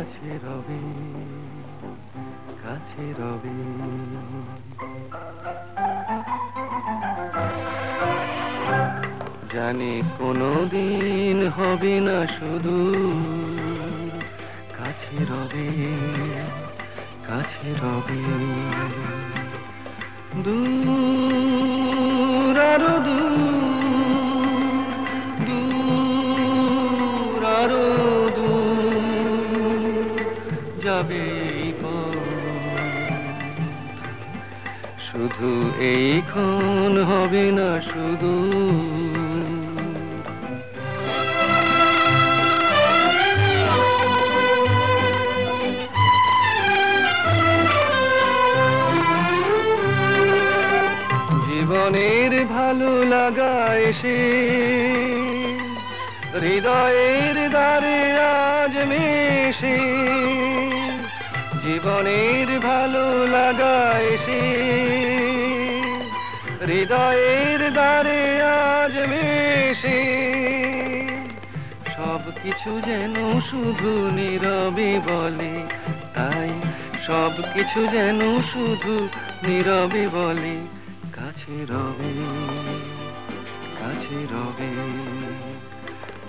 কাছে রবে, কাছে রবে। জানি কোনোদিন হবে না শুধু, কাছে রবে, কাছে রবে। দূর আরো দূর, দূর আরো দূর যাবে এই পথ। শুধু এইক্ষণ হবে না শুধু। জীবনের ভালো লাগা এসে হৃদয়ের দ্বারে আজ মেশে। জীবনের ভালো লাগা এসে হৃদয়ের দ্বারে আজ মেশে। সব কিছু যেন শুধু নীরবে বলে, তাই সব কিছু যেন শুধু নীরবে বলে, কাছে রবে, কাছে রবে।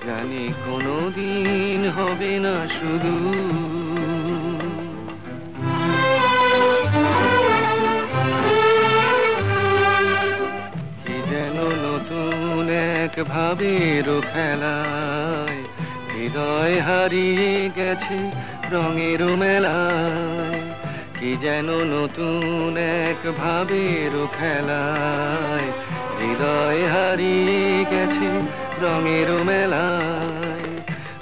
জানি কোনোদিন হবে না শুধু। কি যেন নতুন এক ভাবের খেলায় হৃদয় হারিয়ে গেছে রঙের মেলায়। কি যেন নতুন এক ভাবের খেলায় হৃদয় হারিয়ে গেছে রঙের মেলায়।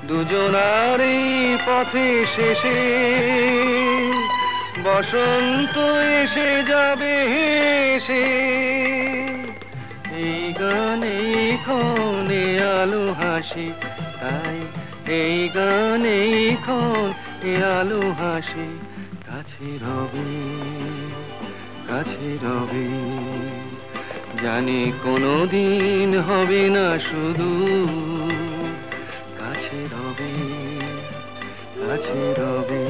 দুজনার এই পথে শেষে বসন্ত এসে যাবে হেসে। এই গানে ক্ষণে আলো হাসি, তাই এই গানে ক্ষণে আলো হাসি, কাছে রবে, কাছে রবে। জানি কোনোদিন হবে না শুধু, কাছে রবে, কাছে রবে,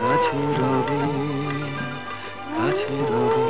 কাছে রবে, কাছে রবে।